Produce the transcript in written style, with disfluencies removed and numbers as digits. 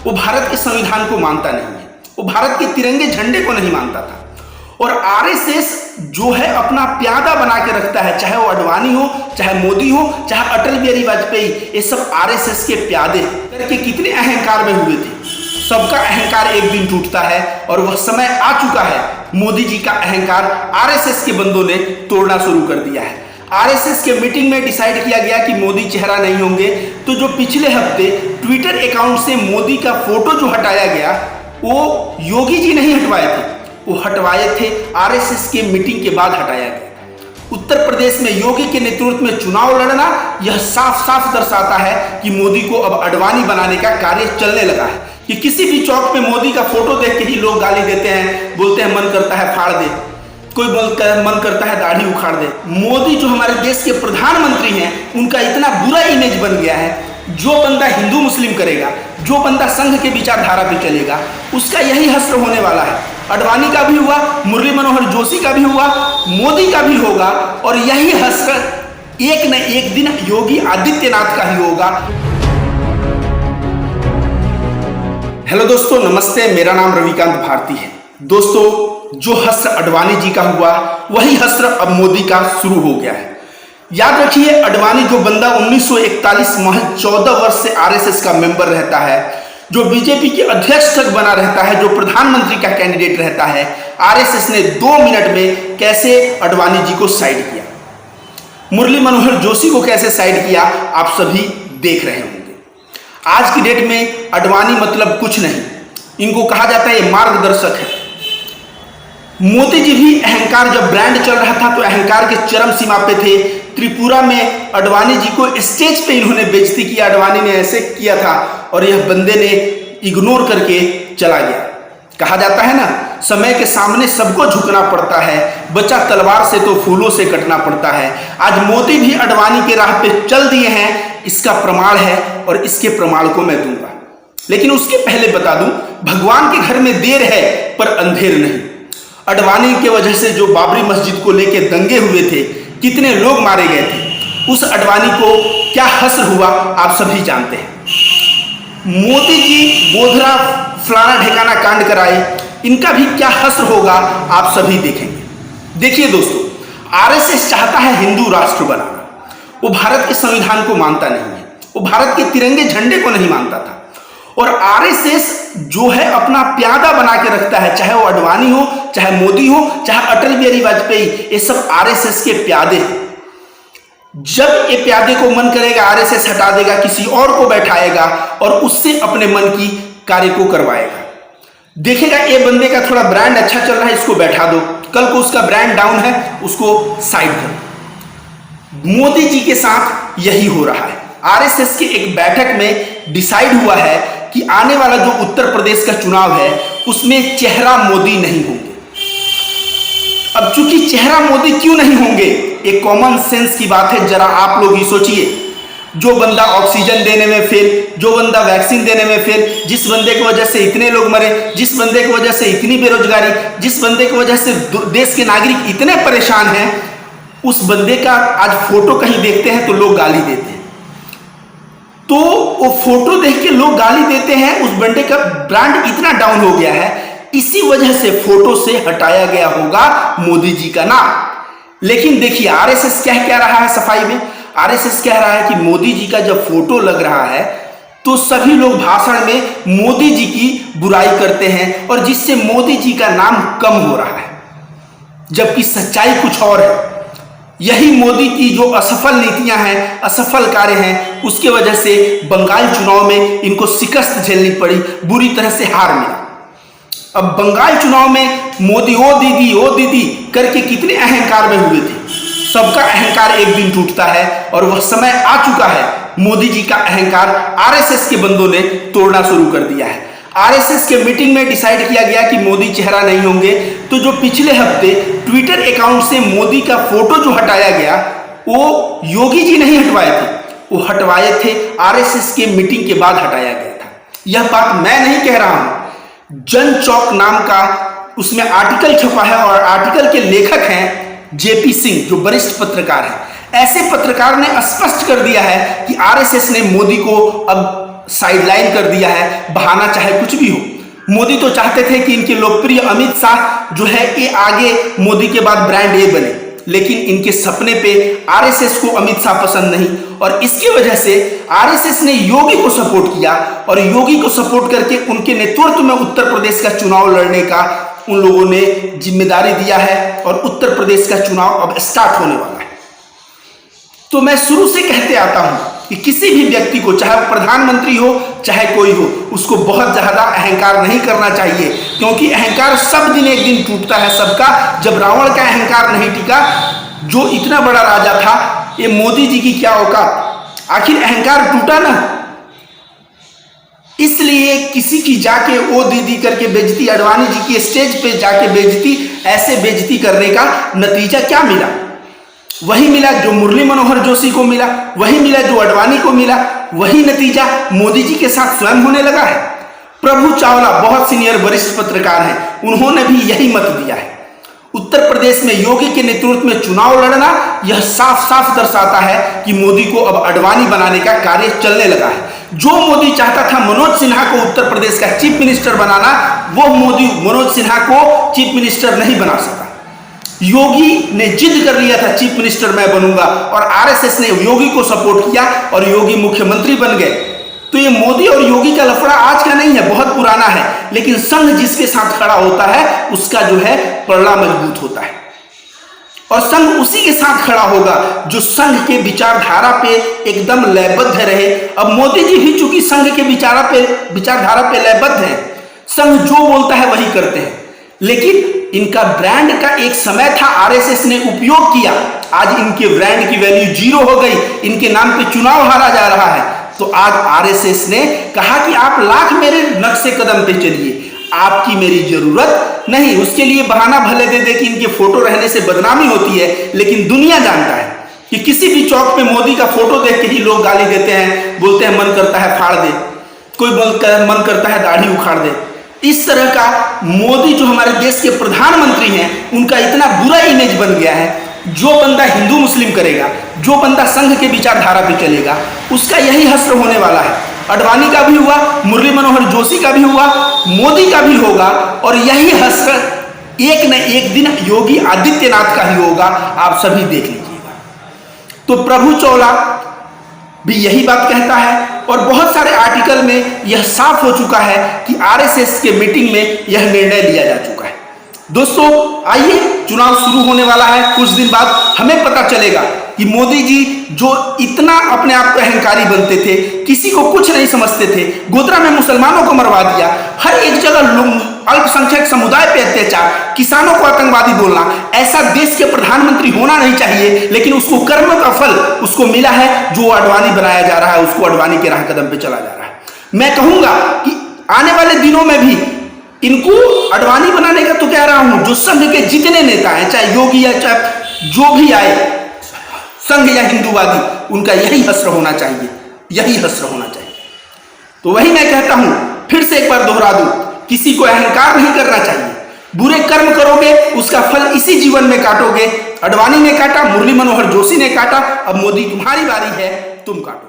वो भारत के संविधान को मानता नहीं है, वो भारत के तिरंगे झंडे को नहीं मानता था। और आरएसएस जो है अपना प्यादा बना के रखता है, चाहे वो अडवाणी हो, चाहे मोदी हो, चाहे अटल बिहारी वाजपेयी, ये सब आरएसएस के प्यादे करके कितने अहंकार में हुए थे। सबका अहंकार एक दिन टूटता है और वह समय आ चुका है। मोदी जी का अहंकार आरएसएस के बंदों ने तोड़ना शुरू कर दिया है। आरएसएस के मीटिंग में डिसाइड किया गया कि मोदी चेहरा नहीं होंगे, तो जो पिछले हफ्ते ट्विटर अकाउंट से मोदी का फोटो जो हटाया गया, वो योगी जी नहीं हटवाए थे, वो हटवाए थे आरएसएस के मीटिंग के बाद हटाया गया। उत्तर प्रदेश में योगी के नेतृत्व में चुनाव लड़ना, यह साफ साफ दर्शाता है कि मोदी को अब अडवाणी बनाने का कार्य चलने लगा है। कि किसी भी चौक पे मोदी का फोटो देख के ही लोग गाली देते हैं, बोलते हैं मन करता है फाड़ दे, कोई मन करता है दाढ़ी उखाड़ दे। मोदी जो हमारे देश के प्रधानमंत्री हैं, उनका इतना बुरा इमेज बन गया है, जो बंदा हिंदू मुस्लिम करेगा, जो बंदा संघ के विचारधारा पे चलेगा, उसका यही हश्र होने वाला है। अडवाणी का भी हुआ, मुरली मनोहर जोशी का भी हुआ, मोदी का भी होगा, और यही हश्र एक न एक दिन योगी आदित्यनाथ का ही होगा। हेलो दोस्तों, नमस्ते। मेरा नाम रविकांत भारती है। दोस्तों, जो हश्र अडवाणी जी का हुआ, वही हश्र अब मोदी का शुरू हो गया है। याद रखिए, अडवाणी जो बंदा 1941 महज 14 वर्ष से आरएसएस का मेंबर रहता है, जो बीजेपी के अध्यक्ष तक बना रहता है, जो प्रधानमंत्री का कैंडिडेट रहता है, आरएसएस ने 2 मिनट में कैसे अडवाणी जी को साइड किया, मुरली मनोहर जोशी को कैसे साइड किया, आप सभी देख रहे होंगे। आज की डेट में अडवाणी मतलब कुछ नहीं, इनको कहा जाता है ये मार्गदर्शक है। मोदी जी भी अहंकार, जब ब्रांड चल रहा था तो अहंकार के चरम सीमा पे थे। त्रिपुरा में अडवाणी जी को स्टेज पे इन्होंने बेइज्जती किया, अडवाणी ने ऐसे किया था, और यह बंदे ने इग्नोर करके चला गया। कहा जाता है ना, समय के सामने सबको झुकना पड़ता है, बचा तलवार से तो फूलों से कटना पड़ता है। आज मोदी भी अडवाणी के राह पे चल दिए हैं, इसका प्रमाण है, और इसके प्रमाण को मैं दूंगा। लेकिन उसके पहले बता दूं, भगवान के घर में देर है पर अंधेर नहीं। अडवाणी के वजह से जो बाबरी मस्जिद को लेके दंगे हुए थे, कितने लोग मारे गए थे, उस अडवाणी को क्या हश्र हुआ आप सभी जानते हैं। मोदी जी गोधरा फलाना ढेकाना कांड कराए, इनका भी क्या हश्र होगा आप सभी देखेंगे। देखिए दोस्तों, आरएसएस चाहता है हिंदू राष्ट्र बनाना, वो भारत के संविधान को मानता नहीं है, वो भारत के तिरंगे झंडे को नहीं मानता था। और आरएसएस जो है अपना प्यादा बना के रखता है, चाहे वो अडवाणी हो, चाहे मोदी हो, चाहे अटल बिहारी वाजपेयी, ये सब आरएसएस के प्यादे हैं। जब ये प्यादे को मन करेगा, आरएसएस हटा देगा, किसी और को बैठाएगा और उससे अपने मन की कार्य को करवाएगा। देखेगा ये बंदे का थोड़ा ब्रांड अच्छा चल रहा है, इसको बैठा दो, कल को उसका ब्रांड डाउन है, उसको साइड करो। मोदी जी के साथ यही हो रहा है। आरएसएस की एक बैठक में डिसाइड हुआ है कि आने वाला जो उत्तर प्रदेश का चुनाव है, उसमें चेहरा मोदी नहीं होंगे। अब चूंकि चेहरा मोदी क्यों नहीं होंगे, एक कॉमन सेंस की बात है, जरा आप लोग ही सोचिए। जो बंदा ऑक्सीजन देने में फेल, जो बंदा वैक्सीन देने में फेल, जिस बंदे की वजह से इतने लोग मरे, जिस बंदे की वजह से इतनी बेरोजगारी, जिस बंदे की वजह से देश के नागरिक इतने परेशान हैं, उस बंदे का आज फोटो कहीं देखते हैं तो लोग गाली देते हैं। तो वो फोटो देख के लोग गाली देते हैं, उस बंदे का ब्रांड इतना डाउन हो गया है, इसी वजह से फोटो से हटाया गया होगा मोदी जी का नाम। लेकिन देखिए आरएसएस क्या रहा है सफाई में। आरएसएस कह रहा है कि मोदी जी का जब फोटो लग रहा है तो सभी लोग भाषण में मोदी जी की बुराई करते हैं, और जिससे मोदी जी का नाम कम हो रहा है, जबकि सच्चाई कुछ और है। यही मोदी की जो असफल नीतियां हैं, असफल कार्य हैं, उसके वजह से बंगाल चुनाव में इनको शिकस्त झेलनी पड़ी, बुरी तरह से हार मिला। अब बंगाल चुनाव में मोदी ओ दीदी करके कितने अहंकार में हुए थे। सबका अहंकार एक दिन टूटता है, और वह समय आ चुका है। मोदी जी का अहंकार आरएसएस के बंदों ने तोड़ना शुरू कर दिया है। आरएसएस के मीटिंग में डिसाइड किया गया कि मोदी चेहरा नहीं होंगे, तो जो पिछले हफ्ते ट्विटर अकाउंट से मोदी का फोटो जो हटाया गया, वो योगी जी नहीं हटवाए थे, वो हटवाए थे आरएसएस के मीटिंग के बाद हटाया गया था। यह बात मैं नहीं कह रहा हूं, जन चौक नाम का उसमें आर्टिकल छपा है, और आर्टिकल के लेखक हैं जेपी सिंह, जो वरिष्ठ पत्रकार हैं। ऐसे पत्रकार ने स्पष्ट कर दिया है कि आरएसएस ने मोदी को अब साइडलाइन कर दिया है, बहाना चाहे कुछ भी हो। मोदी तो चाहते थे कि इनके लोकप्रिय अमित शाह जो है ये आगे मोदी के बाद ब्रांड ए बने, लेकिन इनके सपने पे आरएसएस को अमित शाह पसंद नहीं और इसकी वजह से आरएसएस ने योगी को सपोर्ट किया और योगी को सपोर्ट करके उनके नेतृत्व में उत्तर प्रदेश का चुनाव लड़ने का उन लोगों ने जिम्मेदारी दिया है और उत्तर प्रदेश का चुनाव अब स्टार्ट होने वाला है। तो मैं शुरू से कहते आता हूं कि किसी भी व्यक्ति को, चाहे वो प्रधानमंत्री हो चाहे कोई हो, उसको बहुत ज्यादा अहंकार नहीं करना चाहिए, क्योंकि अहंकार सब दिन एक दिन टूटता है सबका। जब रावण का अहंकार नहीं टिका, जो इतना बड़ा राजा था, ये मोदी जी की क्या औकात, आखिर अहंकार टूटा ना। इसलिए किसी की जाके ओ दीदी करके बेइज्जती, अडवाणी जी की स्टेज पे जाके बेइज्जती, ऐसे बेइज्जती करने का नतीजा क्या मिला? वही मिला जो मुरली मनोहर जोशी को मिला, वही मिला जो अडवाणी को मिला, वही नतीजा मोदी जी के साथ स्वयं होने लगा है। प्रभु चावला बहुत सीनियर वरिष्ठ पत्रकार हैं, उन्होंने भी यही मत दिया है। उत्तर प्रदेश में योगी के नेतृत्व में चुनाव लड़ना यह साफ साफ दर्शाता है कि मोदी को अब अडवाणी बनाने का कार्य चलने लगा है। जो मोदी चाहता था मनोज सिन्हा को उत्तर प्रदेश का चीफ मिनिस्टर बनाना, वो मोदी मनोज सिन्हा को चीफ मिनिस्टर नहीं बना सका। योगी ने जिद कर लिया था चीफ मिनिस्टर मैं बनूंगा और आरएसएस ने योगी को सपोर्ट किया और योगी मुख्यमंत्री बन गए। तो ये मोदी और योगी का लफड़ा आज का नहीं है, बहुत पुराना है, लेकिन संघ जिसके साथ खड़ा होता है उसका जो है पलड़ा मजबूत होता है और संघ उसी के साथ खड़ा होगा जो संघ के विचारधारा पे एकदम लयबद्ध रहे। अब मोदी जी भी चूंकि संघ के विचारधारा पे लयबद्ध है, संघ जो बोलता है वही करते हैं, लेकिन इनका ब्रांड का एक समय था, आरएसएस ने उपयोग किया, आज इनके ब्रांड की वैल्यू जीरो हो गई, इनके नाम पे चुनाव हारा जा रहा है। तो आज आरएसएस ने कहा कि आप लाख मेरे नक्शे कदम पे चलिए, आपकी मेरी जरूरत नहीं। उसके लिए बहाना भले दे दे कि इनके फोटो रहने से बदनामी होती है, लेकिन दुनिया जानता है कि किसी भी चौक पे मोदी का फोटो देख के ही लोग गाली देते हैं, बोलते हैं मन करता है फाड़ दे, कोई मन करता है दाढ़ी उखाड़ दे। इस तरह का मोदी जो हमारे देश के प्रधानमंत्री हैं, उनका इतना बुरा इमेज बन गया है। जो बंदा हिंदू मुस्लिम करेगा, जो बंदा संघ के विचारधारा पे चलेगा, उसका यही हश्र होने वाला है। अडवाणी का भी हुआ, मुरली मनोहर जोशी का भी हुआ, मोदी का भी होगा और यही हश्र एक न एक दिन योगी आदित्यनाथ का ही होगा, आप सभी देख लीजिएगा। तो प्रभु चावला भी यही बात कहता है और बहुत सारे आर्टिकल में यह साफ हो चुका है कि आरएसएस के मीटिंग में यह निर्णय लिया जा चुका है। दोस्तों आइए, चुनाव शुरू होने वाला है, कुछ दिन बाद हमें पता चलेगा कि मोदी जी जो इतना अपने आप को अहंकारी बनते थे, किसी को कुछ नहीं समझते थे, गोधरा में मुसलमानों को मरवा दिया, हर एक जगह अल्पसंख्यक समुदाय पे अत्याचार, किसानों को आतंकवादी बोलना, ऐसा देश के प्रधानमंत्री होना नहीं चाहिए, लेकिन उसको कर्म का फल उसको मिला है। जो अडवाणी बनाया जा रहा है उसको अडवाणी के राह कदम पे चला जा रहा है। मैं कहूंगा कि आने वाले दिनों में भी इनको अडवाणी बनाने का तो कह रहा हूं, जो संघ के जितने नेता हैं, चाहे योगी या चाहे जो भी आए, संघ या हिंदूवादी, उनका यही हश्र होना चाहिए, यही हश्र होना चाहिए। तो वही मैं कहता हूं, फिर से एक बार दोहरा दूं, किसी को अहंकार नहीं करना चाहिए। बुरे कर्म करोगे उसका फल इसी जीवन में काटोगे। अडवाणी ने काटा, मुरली मनोहर जोशी ने काटा, अब मोदी तुम्हारी बारी है, तुम काटो।